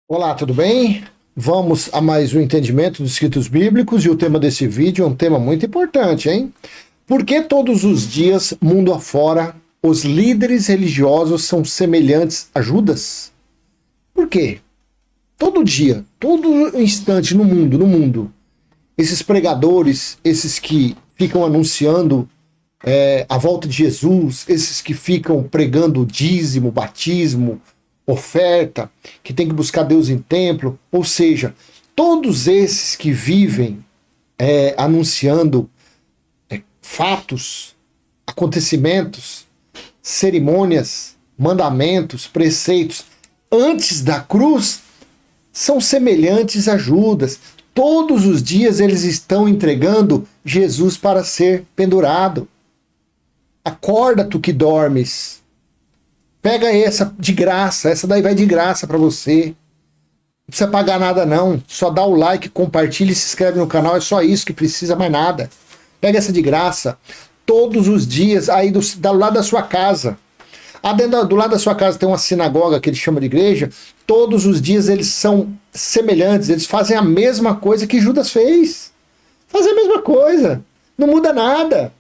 Olá, tudo bem? Vamos a mais um entendimento dos escritos bíblicos e o tema desse vídeo é um tema muito importante, hein? Por que todos os dias, mundo afora, os líderes religiosos são semelhantes a Judas? Por quê? Todo dia, todo instante no mundo, esses pregadores, esses que ficam anunciando a volta de Jesus, esses que ficam pregando dízimo, batismo, oferta, que tem que buscar Deus em templo, ou seja, todos esses que vivem anunciando fatos, acontecimentos, cerimônias, mandamentos, preceitos antes da cruz, são semelhantes a Judas. Todos os dias eles estão entregando Jesus para ser pendurado. Acorda, tu que dormes. Pega essa de graça, essa daí vai de graça para você. Não precisa pagar nada não, só dá o like, compartilha e se inscreve no canal, é só isso que precisa, mais nada. Pega essa de graça, todos os dias, aí do lado da sua casa. Do lado da sua casa tem uma sinagoga que eles chamam de igreja, todos os dias eles são semelhantes, eles fazem a mesma coisa que Judas fez. Fazem a mesma coisa, não muda nada.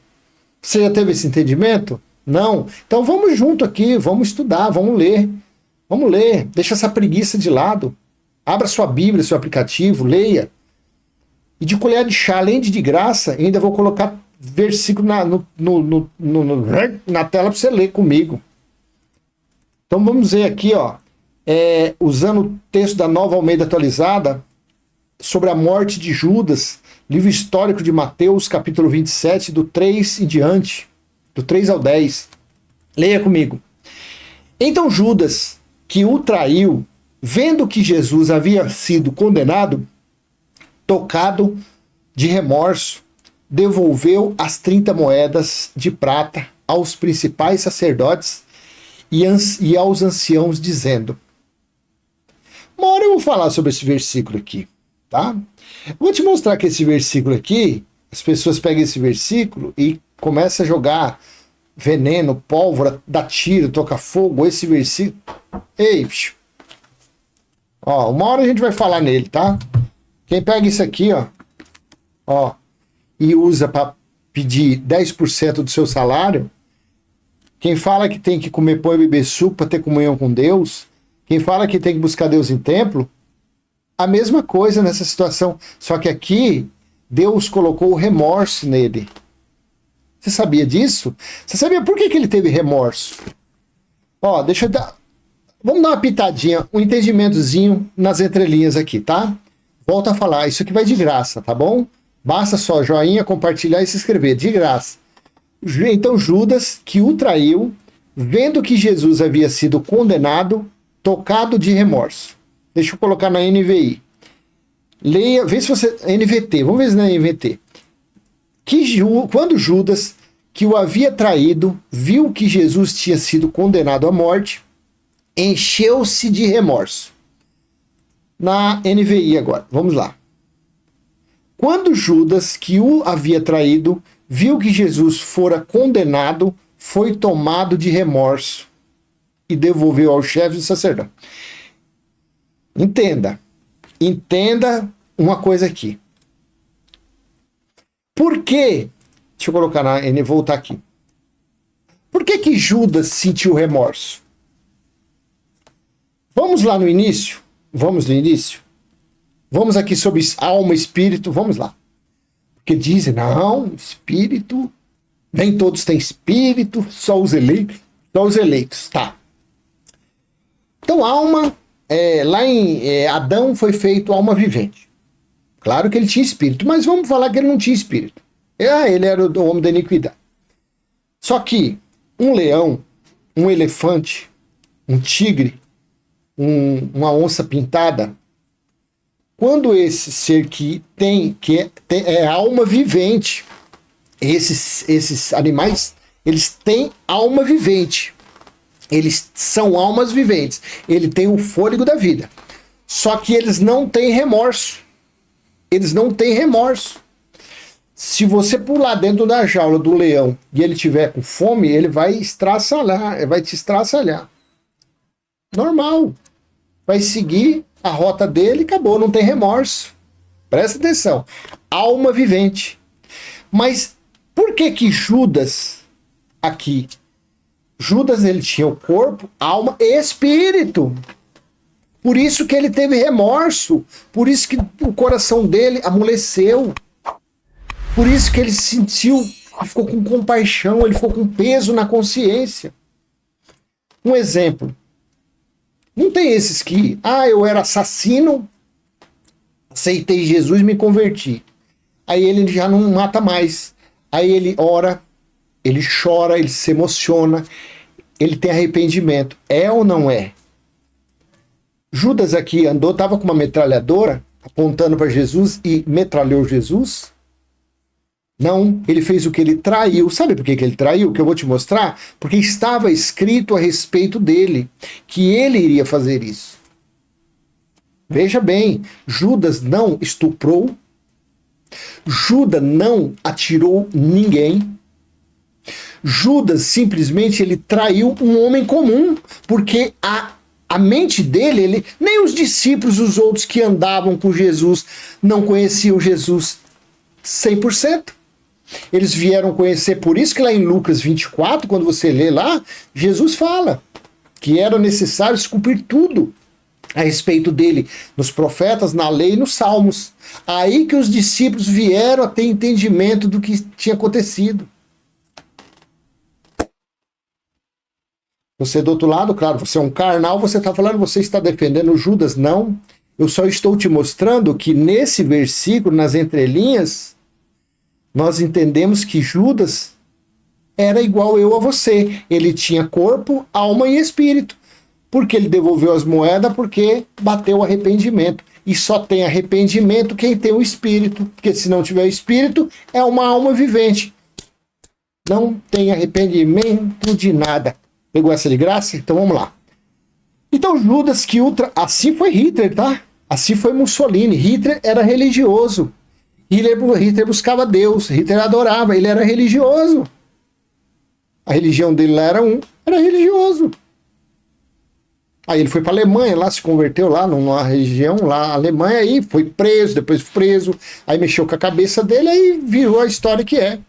Você já teve esse entendimento? Não. Então vamos junto aqui, vamos estudar, vamos ler. Vamos ler, deixa essa preguiça de lado. Abra sua Bíblia, seu aplicativo, leia. E de colher de chá, além de graça, ainda vou colocar versículo na tela para você ler comigo. Então vamos ver aqui, ó, usando o texto da Nova Almeida Atualizada, sobre a morte de Judas, livro histórico de Mateus, capítulo 27, do 3 em diante, do 3 ao 10. Leia comigo. Então Judas, que o traiu, vendo que Jesus havia sido condenado, tocado de remorso, devolveu as 30 moedas de prata aos principais sacerdotes e aos anciãos, dizendo... Uma hora eu vou falar sobre esse versículo aqui, tá? Vou te mostrar que esse versículo aqui, as pessoas pegam esse versículo e começam a jogar veneno, pólvora, dá tiro, toca fogo, esse versículo... Ei, bicho. Ó, uma hora a gente vai falar nele, tá? Quem pega isso aqui, ó, e usa para pedir 10% do seu salário, quem fala que tem que comer pão e beber suco para ter comunhão com Deus, quem fala que tem que buscar Deus em templo, a mesma coisa nessa situação. Só que aqui, Deus colocou o remorso nele. Você sabia disso? Você sabia por que ele teve remorso? Ó, deixa eu dar... Vamos dar uma pitadinha, um entendimentozinho nas entrelinhas aqui, tá? Volto a falar, isso aqui vai de graça, tá bom? Basta só joinha, compartilhar e se inscrever, de graça. Então Judas, que o traiu, vendo que Jesus havia sido condenado, tocado de remorso. Deixa eu colocar na NVI. Leia, vê se você... NVT, vamos ver se na NVT. Quando Judas, que o havia traído, viu que Jesus tinha sido condenado à morte, encheu-se de remorso. Na NVI agora, vamos lá. Quando Judas, que o havia traído, viu que Jesus fora condenado, foi tomado de remorso e devolveu ao chefe do sacerdote. Entenda uma coisa aqui. Por que, deixa eu colocar voltar aqui. Por que Judas sentiu remorso? Vamos lá no início? Vamos no início? Vamos aqui sobre alma e espírito, vamos lá. Porque dizem, não, espírito, nem todos têm espírito, só os eleitos, tá. Então alma, lá em Adão foi feito alma vivente. Claro que ele tinha espírito, mas vamos falar que ele não tinha espírito. Ele era o homem da iniquidade. Só que um leão, um elefante, um tigre, uma onça pintada, quando esse ser que é alma vivente, esses animais, eles têm alma vivente, eles são almas viventes, ele tem o fôlego da vida, só que eles não têm remorso, Se você pular dentro da jaula do leão e ele tiver com fome, ele vai te estraçalhar, normal. vai seguir a rota dele e acabou, não tem remorso. Presta atenção. Alma vivente. Mas por que que Judas aqui? Judas, ele tinha o corpo, alma e espírito. Por isso que ele teve remorso. Por isso que o coração dele amoleceu. Por isso que ele sentiu, ele ficou com compaixão, ele ficou com peso na consciência. Um exemplo. Não tem esses que, eu era assassino, aceitei Jesus e me converti. Aí ele já não mata mais. Aí ele ora, ele chora, ele se emociona, ele tem arrependimento. É ou não é? Judas aqui andou, estava com uma metralhadora apontando para Jesus e metralhou Jesus? Não, ele fez o que? Ele traiu. Sabe por que ele traiu? Que eu vou te mostrar? Porque estava escrito a respeito dele, que ele iria fazer isso. Veja bem, Judas não estuprou, Judas não atirou ninguém, Judas simplesmente ele traiu um homem comum, porque a mente dele, nem os discípulos, os outros que andavam com Jesus, não conheciam Jesus 100%. Eles vieram conhecer, por isso que lá em Lucas 24, quando você lê lá, Jesus fala que era necessário se cumprir tudo a respeito dele, nos profetas, na lei e nos salmos. Aí que os discípulos vieram a ter entendimento do que tinha acontecido. Você do outro lado, claro, você é um carnal, você está falando, você está defendendo Judas. Não, eu só estou te mostrando que nesse versículo, nas entrelinhas, nós entendemos que Judas era igual eu a você. Ele tinha corpo, alma e espírito. Porque ele devolveu as moedas, porque bateu o arrependimento. E só tem arrependimento quem tem o espírito. Porque se não tiver espírito, é uma alma vivente. Não tem arrependimento de nada. Pegou essa de graça? Então vamos lá. Então Judas que assim foi Hitler, tá? Assim foi Mussolini. Hitler era religioso. Hitler buscava Deus, Hitler adorava, ele era religioso. A religião dele lá era religioso. Aí ele foi para a Alemanha, lá se converteu lá numa região lá, Alemanha, aí foi preso, depois preso, aí mexeu com a cabeça dele, aí virou a história que é.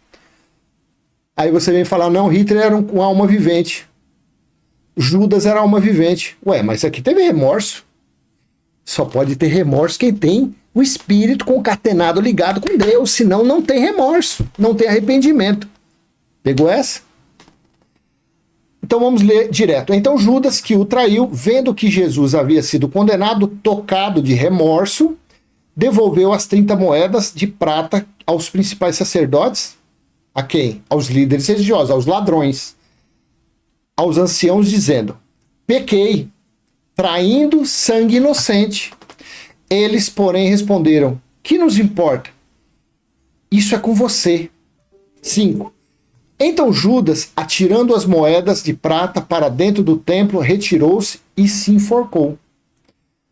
Aí você vem falar, não, Hitler era uma alma vivente. Judas era alma vivente. Ué, mas aqui teve remorso. Só pode ter remorso quem tem o espírito concatenado, ligado com Deus, senão não tem remorso, não tem arrependimento. Pegou essa? Então vamos ler direto. Então Judas, que o traiu, vendo que Jesus havia sido condenado, tocado de remorso, devolveu as 30 moedas de prata aos principais sacerdotes. A quem? Aos líderes religiosos, aos ladrões, aos anciãos, dizendo: pequei, traindo sangue inocente. Eles, porém, responderam: que nos importa? Isso é com você. 5. Então Judas, atirando as moedas de prata para dentro do templo, retirou-se e se enforcou.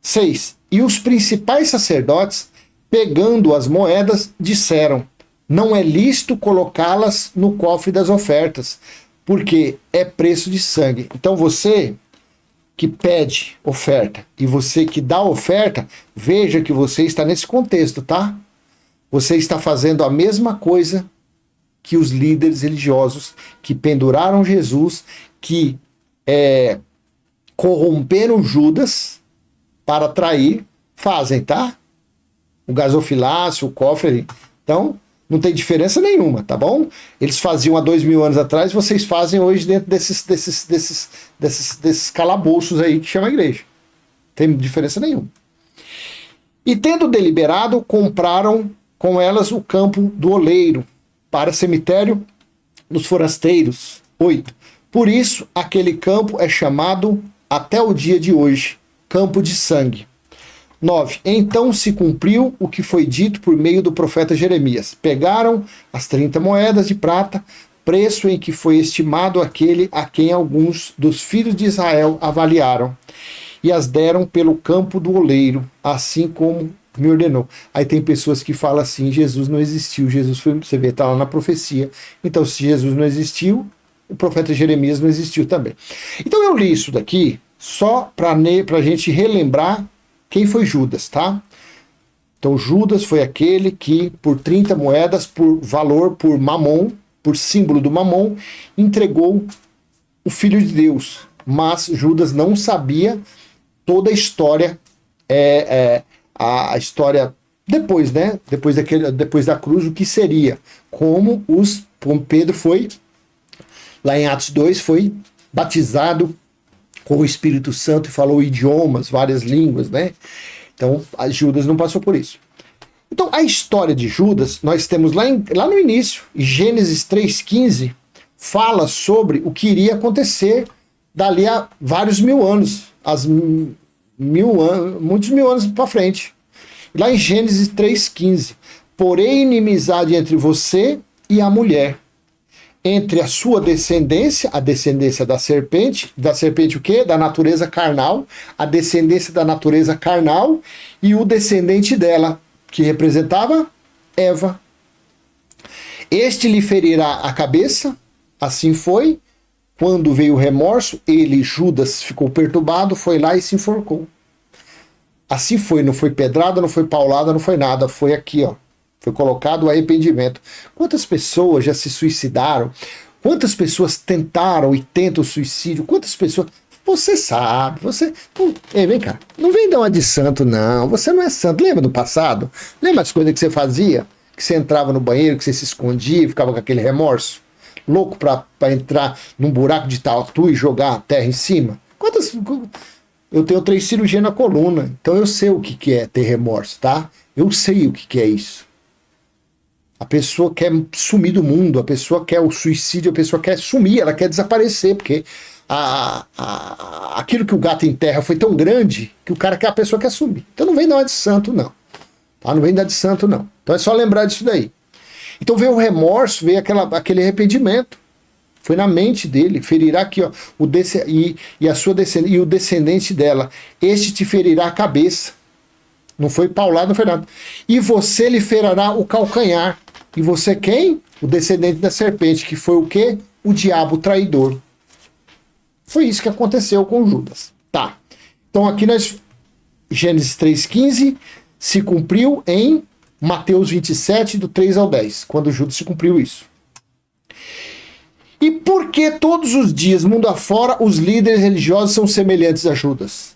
6. E os principais sacerdotes, pegando as moedas, disseram: não é lícito colocá-las no cofre das ofertas, porque é preço de sangue. Então você que pede oferta e você que dá oferta, veja que você está nesse contexto, tá? Você está fazendo a mesma coisa que os líderes religiosos que penduraram Jesus, que corromperam Judas para trair, fazem, tá? O gasofilácio, o cofre. Então, não tem diferença nenhuma, tá bom? Eles faziam há 2000 anos atrás, vocês fazem hoje dentro desses calabouços aí que chama a igreja. Não tem diferença nenhuma. E tendo deliberado, compraram com elas o campo do oleiro para cemitério dos forasteiros. 8. Por isso, aquele campo é chamado até o dia de hoje, campo de sangue. 9. Então se cumpriu o que foi dito por meio do profeta Jeremias. Pegaram as 30 moedas de prata, preço em que foi estimado aquele a quem alguns dos filhos de Israel avaliaram, e as deram pelo campo do oleiro, assim como me ordenou. Aí tem pessoas que falam assim: Jesus não existiu, Jesus foi, você vê, está lá na profecia. Então, se Jesus não existiu, o profeta Jeremias não existiu também. Então eu li isso daqui só para a gente relembrar quem foi Judas, tá? Então Judas foi aquele que, por 30 moedas, por valor, por mamon, por símbolo do mamon, entregou o Filho de Deus. Mas Judas não sabia toda a história, a história depois, né? Depois da cruz, o que seria. Como Pedro foi, lá em Atos 2, foi batizado com o Espírito Santo e falou idiomas, várias línguas, né? Então, Judas não passou por isso. Então, a história de Judas, nós temos lá no início, Gênesis 3,15, fala sobre o que iria acontecer dali a vários mil anos, muitos mil anos para frente. Lá em Gênesis 3,15, porém inimizade entre você e a mulher, entre a sua descendência, a descendência da serpente o quê? Da natureza carnal, a descendência da natureza carnal e o descendente dela, que representava Eva. Este lhe ferirá a cabeça, assim foi. Quando veio o remorso, Judas, ficou perturbado, foi lá e se enforcou. Assim foi, não foi pedrada, não foi paulada, não foi nada, foi aqui, ó. Foi colocado o arrependimento. Quantas pessoas já se suicidaram? Quantas pessoas tentaram e tentam o suicídio? Quantas pessoas... Você sabe, Ei, vem cá, não vem dar uma de santo, não. Você não é santo. Lembra do passado? Lembra as coisas que você fazia? Que você entrava no banheiro, que você se escondia e ficava com aquele remorso? Louco pra entrar num buraco de tatu e jogar a terra em cima? Eu tenho 3 cirurgias na coluna, então eu sei o que é ter remorso, tá? Eu sei o que é isso. A pessoa quer sumir do mundo, a pessoa quer o suicídio, a pessoa quer sumir, ela quer desaparecer, porque aquilo que o gato enterra foi tão grande que a pessoa quer sumir. Então não vem dar de santo, não. Tá? Não vem dar de santo, não. Então é só lembrar disso daí. Então veio o remorso, veio aquele arrependimento. Foi na mente dele, ferirá aqui, ó, e o descendente dela, este te ferirá a cabeça. Não foi paulado, não foi nada. E você lhe ferirá o calcanhar. E você quem? O descendente da serpente, que foi o quê? O diabo traidor. Foi isso que aconteceu com Judas. Tá. Então aqui Gênesis 3,15 se cumpriu em Mateus 27, do 3 ao 10, quando Judas se cumpriu isso. E por que todos os dias, mundo afora, os líderes religiosos são semelhantes a Judas?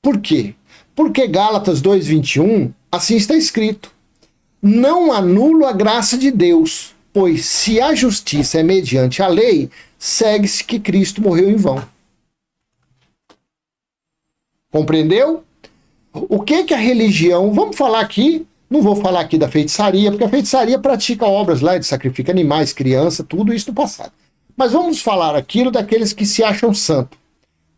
Por quê? Porque Gálatas 2,21, assim está escrito: não anulo a graça de Deus, pois se a justiça é mediante a lei, segue-se que Cristo morreu em vão. Compreendeu? O que a religião... Vamos falar aqui, não vou falar aqui da feitiçaria, porque a feitiçaria pratica obras lá, de sacrifica animais, criança, tudo isso no passado. Mas vamos falar aquilo daqueles que se acham santo,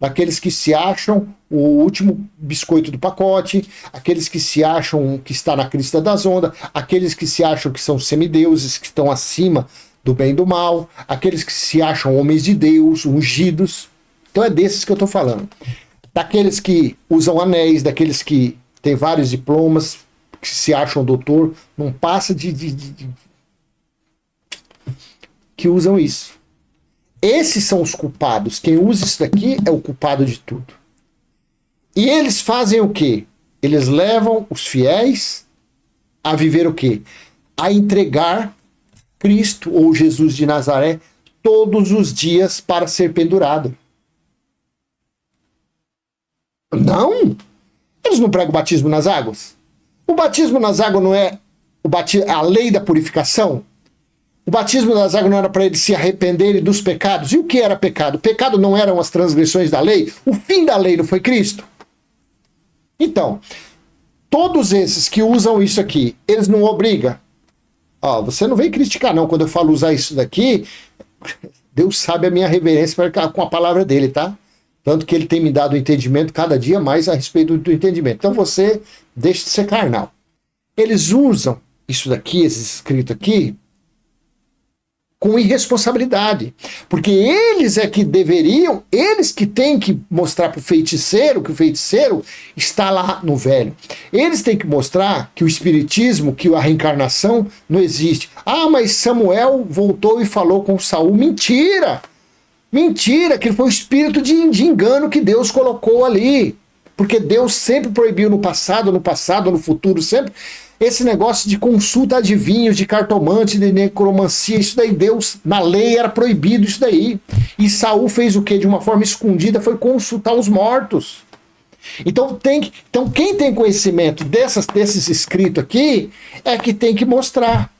daqueles que se acham o último biscoito do pacote, aqueles que se acham que está na crista das ondas, aqueles que se acham que são semideuses, que estão acima do bem e do mal, aqueles que se acham homens de Deus, ungidos. Então é desses que eu estou falando. Daqueles que usam anéis, daqueles que têm vários diplomas, que se acham doutor, não passa que usam isso. Esses são os culpados. Quem usa isso daqui é o culpado de tudo. E eles fazem o quê? Eles levam os fiéis a viver o quê? A entregar Cristo ou Jesus de Nazaré todos os dias para ser pendurado. Não! Eles não pregam o batismo nas águas? O batismo nas águas não é a lei da purificação? O batismo nas águas não era para eles se arrependerem dos pecados? E o que era pecado? O pecado não eram as transgressões da lei? O fim da lei não foi Cristo? Então, todos esses que usam isso aqui, eles não obrigam. Ó, você não vem criticar não, quando eu falo usar isso daqui, Deus sabe a minha reverência com a palavra dele, tá? Tanto que ele tem me dado o entendimento cada dia mais a respeito do entendimento. Então você deixa de ser carnal. Eles usam isso daqui, esse escrito aqui, com irresponsabilidade. Porque eles é que deveriam, eles que têm que mostrar para o feiticeiro que o feiticeiro está lá no velho. Eles têm que mostrar que o espiritismo, que a reencarnação não existe. Ah, mas Samuel voltou e falou com Saul. Mentira! Mentira, que foi o espírito de engano que Deus colocou ali. Porque Deus sempre proibiu no passado, no futuro, sempre esse negócio de consulta a adivinhos, de cartomante, de necromancia. Isso daí, Deus, na lei, era proibido isso daí. E Saul fez o quê? De uma forma escondida, foi consultar os mortos. Então, quem tem conhecimento desses escritos aqui, é que tem que mostrar.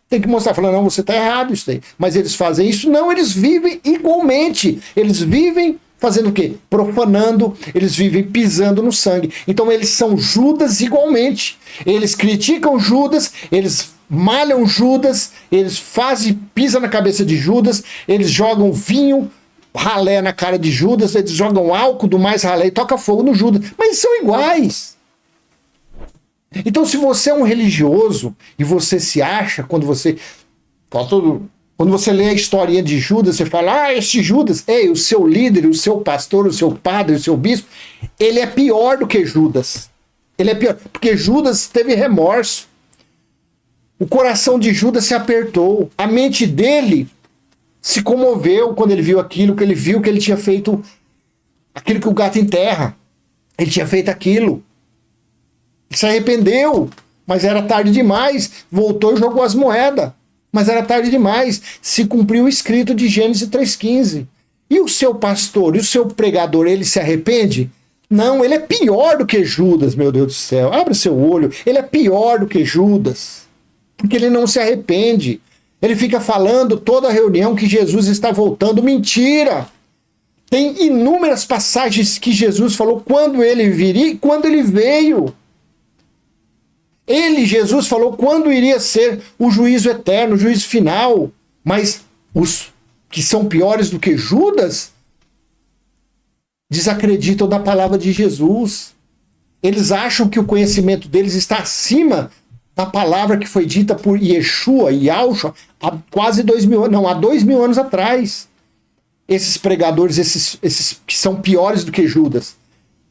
Tem que mostrar, falando, não, você está errado isso daí. Mas eles fazem isso? Não, eles vivem igualmente. Eles vivem fazendo o quê? Profanando, eles vivem pisando no sangue. Então eles são Judas igualmente. Eles criticam Judas, eles malham Judas, eles pisam na cabeça de Judas, eles jogam vinho, ralé na cara de Judas, eles jogam álcool do mais ralé e toca fogo no Judas. Mas eles são iguais. Então, se você é um religioso e você se acha, quando você lê a historinha de Judas, você fala, este Judas, o seu líder, o seu pastor, o seu padre, o seu bispo, ele é pior do que Judas. Ele é pior, porque Judas teve remorso. O coração de Judas se apertou. A mente dele se comoveu quando ele viu aquilo, que ele viu que ele tinha feito aquilo que o gato enterra. Ele tinha feito aquilo. Ele se arrependeu, mas era tarde demais. Voltou e jogou as moedas. Mas era tarde demais. Se cumpriu o escrito de Gênesis 3,15. E o seu pastor, e o seu pregador, ele se arrepende? Não, ele é pior do que Judas, meu Deus do céu. Abre seu olho. Ele é pior do que Judas. Porque ele não se arrepende. Ele fica falando toda a reunião que Jesus está voltando. Mentira! Tem inúmeras passagens que Jesus falou quando ele viria e quando ele veio. Jesus, falou quando iria ser o juízo eterno, o juízo final. Mas os que são piores do que Judas desacreditam da palavra de Jesus. Eles acham que o conhecimento deles está acima da palavra que foi dita por Yeshua e Yahshua há quase 2.000 anos, não, há 2.000 anos atrás. Esses pregadores, esses que são piores do que Judas.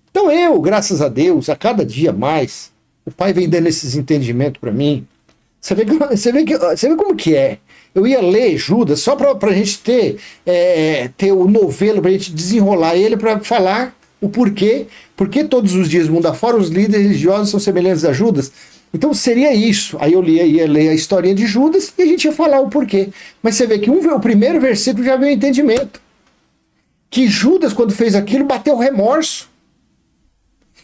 Então eu, graças a Deus, a cada dia mais, o Pai vem dando esses entendimentos para mim. Você vê como que é. Eu ia ler Judas só para a gente ter o novelo, para a gente desenrolar ele, para falar o porquê. Porque todos os dias mundo afora os líderes religiosos são semelhantes a Judas. Então seria isso. Aí eu ia ler a historinha de Judas e a gente ia falar o porquê. Mas você vê que o primeiro versículo já veio o entendimento. Que Judas, quando fez aquilo, bateu remorso.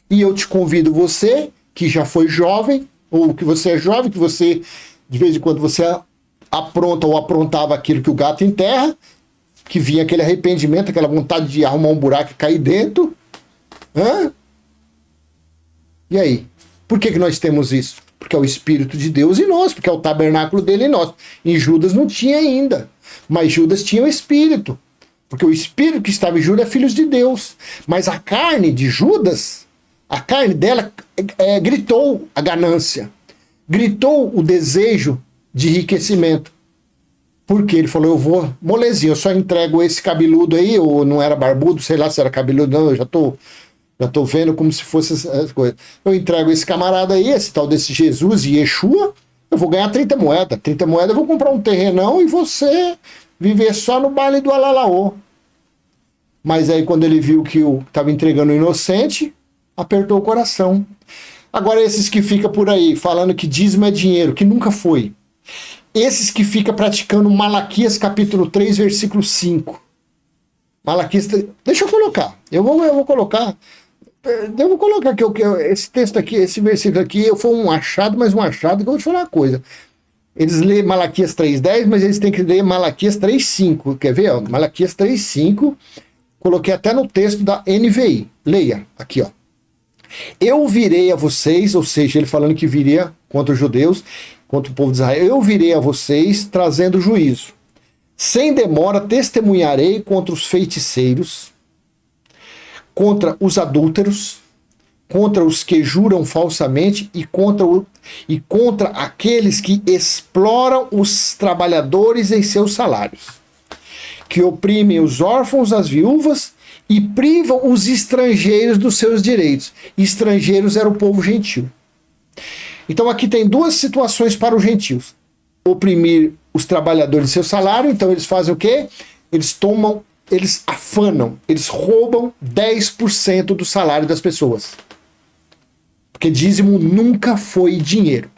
E eu te convido, você que já foi jovem, ou que você é jovem, que você, de vez em quando, você apronta ou aprontava aquilo que o gato enterra, que vinha aquele arrependimento, aquela vontade de arrumar um buraco e cair dentro. E aí? Por que nós temos isso? Porque é o Espírito de Deus em nós, porque é o tabernáculo dele em nós. Em Judas não tinha ainda, mas Judas tinha o Espírito. Porque o Espírito que estava em Judas é filho de Deus. Mas a carne de Judas, a carne dela gritou a ganância. Gritou o desejo de enriquecimento. Porque ele falou, eu vou molezinho, eu só entrego esse cabeludo aí, ou não era barbudo, sei lá se era cabeludo, não, eu já tô vendo como se fosse essa coisa. Eu entrego esse camarada aí, esse tal desse Jesus e Yeshua, eu vou ganhar 30 moedas. 30 moedas eu vou comprar um terrenão e você viver só no baile do Alalaô. Mas aí quando ele viu que estava entregando o inocente, apertou o coração. Agora esses que ficam por aí falando que dízimo é dinheiro, que nunca foi. Esses que ficam praticando Malaquias capítulo 3, versículo 5. Malaquias, deixa eu colocar. Eu vou colocar. Eu vou colocar aqui esse texto aqui, esse versículo aqui, foi um achado, mas um achado que eu vou te falar uma coisa. Eles lêem Malaquias 3,10, mas eles têm que ler Malaquias 3,5. Quer ver? Ó? Malaquias 3,5. Coloquei até no texto da NVI. Leia, aqui, ó. Eu virei a vocês, ou seja, ele falando que viria contra os judeus, contra o povo de Israel. Eu virei a vocês trazendo juízo. Sem demora testemunharei contra os feiticeiros, contra os adúlteros, contra os que juram falsamente e contra aqueles que exploram os trabalhadores em seus salários, que oprimem os órfãos, as viúvas e privam os estrangeiros dos seus direitos. Estrangeiros era o povo gentil. Então aqui tem duas situações para os gentios. Oprimir os trabalhadores em seu salário, então eles fazem o quê? Eles tomam eles afanam, eles roubam 10% do salário das pessoas. Porque dízimo nunca foi dinheiro.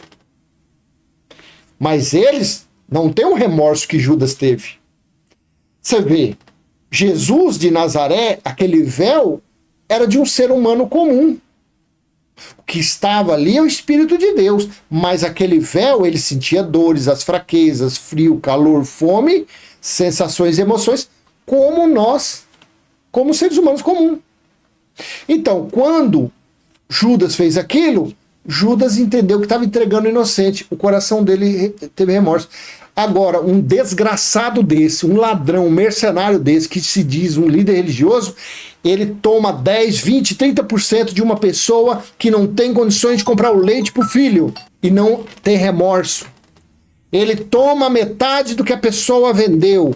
Mas eles não têm o remorso que Judas teve. Você vê, Jesus de Nazaré, aquele véu, era de um ser humano comum. O que estava ali é o Espírito de Deus. Mas aquele véu, ele sentia dores, as fraquezas, frio, calor, fome, sensações e emoções, como nós, como seres humanos comuns. Então, quando Judas fez aquilo, Judas entendeu que estava entregando o inocente. O coração dele teve remorso. Agora, um desgraçado desse, um ladrão, um mercenário desse, que se diz um líder religioso, ele toma 10, 20, 30% de uma pessoa que não tem condições de comprar o leite para o filho e não tem remorso. Ele toma metade do que a pessoa vendeu.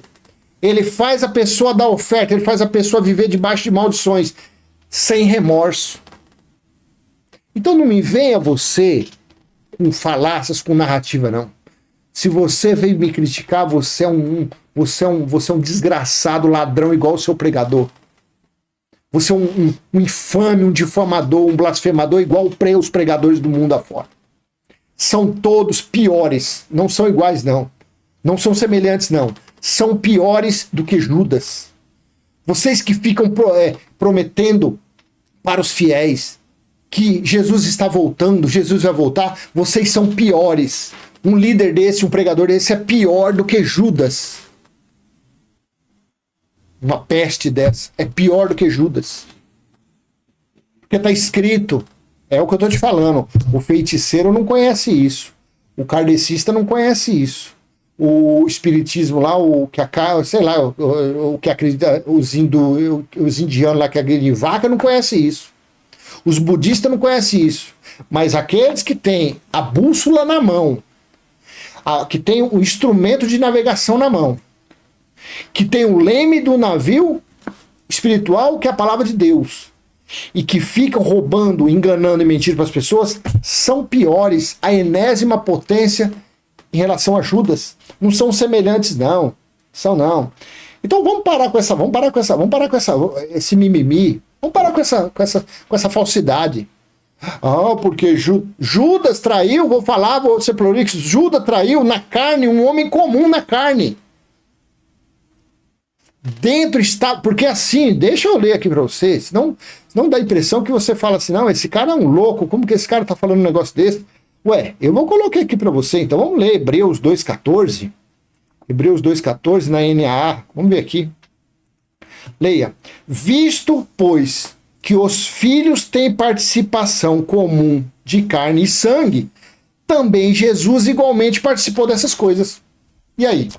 Ele faz a pessoa dar oferta, ele faz a pessoa viver debaixo de maldições, sem remorso. Então não me venha você com falácias, com narrativa, não. Se você veio me criticar, você é um desgraçado ladrão igual o seu pregador. Você é um infame, um difamador, um blasfemador igual os pregadores do mundo afora. São todos piores, não são iguais, não. Não são semelhantes, não. São piores do que Judas. Vocês que ficam prometendo para os fiéis que Jesus está voltando, Jesus vai voltar, vocês são piores. Um líder desse, um pregador desse é pior do que Judas. Uma peste dessa é pior do que Judas. Porque está escrito, é o que eu estou te falando, o feiticeiro não conhece isso, o kardecista não conhece isso, o espiritismo lá, o que sei lá, o que acredita, os indianos lá que acreditam em vaca não conhece isso, os budistas não conhecem isso, mas aqueles que têm a bússola na mão, que tem o instrumento de navegação na mão, que tem o leme do navio espiritual, que é a palavra de Deus, e que ficam roubando, enganando e mentindo para as pessoas, são piores, a enésima potência em relação a Judas. Não são semelhantes, não. São não. Então vamos parar com esse mimimi, vamos parar com essa falsidade. Porque Judas traiu, vou ser prolixo, Judas traiu na carne, um homem comum na carne. Dentro está, porque assim, deixa eu ler aqui para você, senão dá a impressão que você fala assim, não, esse cara é um louco, como que esse cara tá falando um negócio desse? Ué, eu vou colocar aqui para você, então vamos ler Hebreus 2,14, Hebreus 2,14 na NAA, vamos ver aqui. Leia. Visto, pois, que os filhos têm participação comum de carne e sangue, também Jesus igualmente participou dessas coisas. E aí?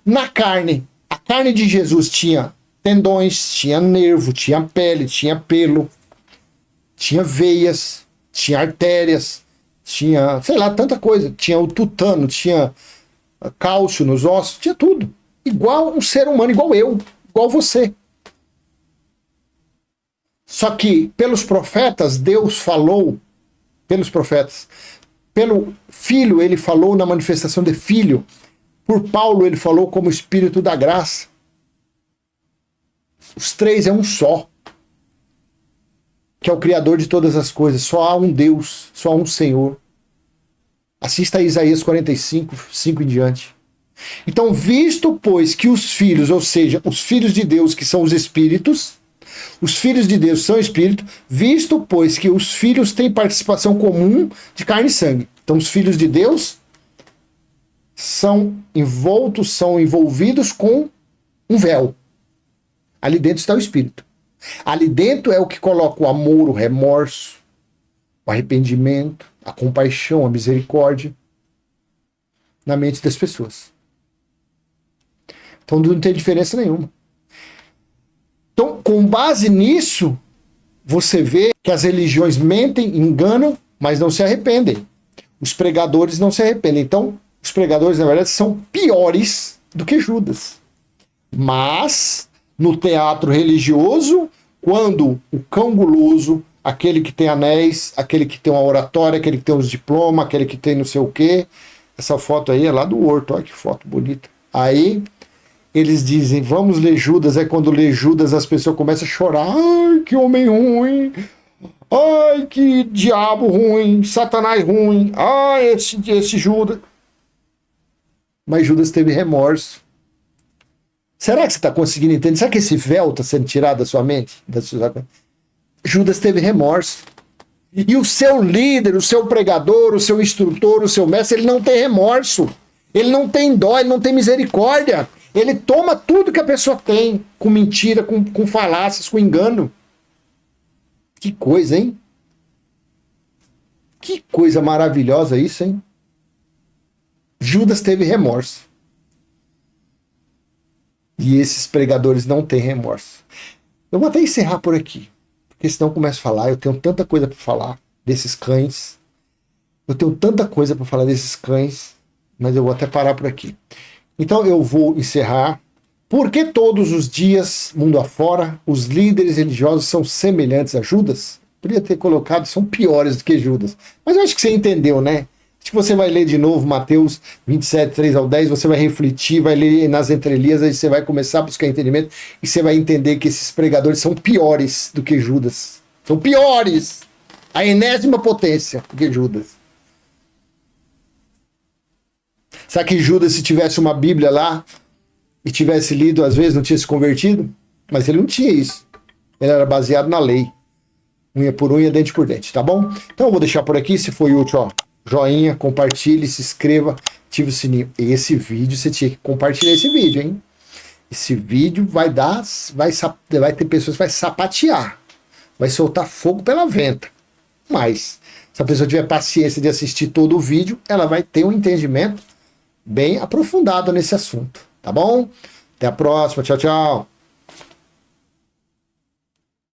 Na carne, a carne de Jesus tinha tendões, tinha nervo, tinha pele, tinha pelo, tinha veias, tinha artérias, tinha, sei lá, tanta coisa. Tinha o tutano, tinha cálcio nos ossos, tinha tudo. Igual um ser humano, igual eu, igual você. Só que pelos profetas, Deus falou, pelos profetas, pelo Filho, ele falou na manifestação de Filho, por Paulo ele falou como Espírito da graça. Os três é um só, que é o Criador de todas as coisas. Só há um Deus, só há um Senhor. Assista a Isaías 45, 5 em diante. Então, visto, pois, que os filhos, ou seja, os filhos de Deus, que são os espíritos, os filhos de Deus são espírito, visto, pois, que os filhos têm participação comum de carne e sangue. Então, os filhos de Deus são envolvidos com um véu. Ali dentro está o espírito. Ali dentro é o que coloca o amor, o remorso, o arrependimento, a compaixão, a misericórdia na mente das pessoas. Então não tem diferença nenhuma. Então, com base nisso, você vê que as religiões mentem, enganam, mas não se arrependem. Os pregadores não se arrependem. Então, os pregadores, na verdade, são piores do que Judas. Mas, no teatro religioso, quando o cão guloso, aquele que tem anéis, aquele que tem uma oratória, aquele que tem os diplomas, aquele que tem não sei o quê, essa foto aí é lá do Horto, olha que foto bonita. Aí, eles dizem, vamos ler Judas, aí quando lê Judas as pessoas começam a chorar, ai, que homem ruim, ai, que diabo ruim, Satanás ruim, ai, esse Judas. Mas Judas teve remorso. Será que você está conseguindo entender? Será que esse véu está sendo tirado da sua mente? Judas teve remorso. E o seu líder, o seu pregador, o seu instrutor, o seu mestre, ele não tem remorso. Ele não tem dó, ele não tem misericórdia. Ele toma tudo que a pessoa tem, com mentira, com falácias, com engano. Que coisa, hein? Que coisa maravilhosa isso, hein? Judas teve remorso. E esses pregadores não têm remorso. Eu vou até encerrar por aqui. Porque senão eu começo a falar. Eu tenho tanta coisa para falar desses cães. Eu tenho tanta coisa para falar desses cães. Mas eu vou até parar por aqui. Então eu vou encerrar. Porque todos os dias, mundo afora, os líderes religiosos são semelhantes a Judas? Podia ter colocado, são piores do que Judas. Mas eu acho que você entendeu, né? Acho que você vai ler de novo Mateus 27, 3 ao 10, você vai refletir, vai ler nas entrelinhas, aí você vai começar a buscar entendimento e você vai entender que esses pregadores são piores do que Judas. São piores! A enésima potência do que Judas. Sabe que Judas, se tivesse uma Bíblia lá e tivesse lido, às vezes não tinha se convertido? Mas ele não tinha isso. Ele era baseado na lei. Unha por unha, dente por dente, tá bom? Então eu vou deixar por aqui, se foi útil, ó. Joinha, compartilhe, se inscreva, ative o sininho. Esse vídeo, você tinha que compartilhar esse vídeo, hein? Esse vídeo vai ter pessoas que vai sapatear, vai soltar fogo pela venta. Mas, se a pessoa tiver paciência de assistir todo o vídeo, ela vai ter um entendimento bem aprofundado nesse assunto, tá bom? Até a próxima, tchau, tchau.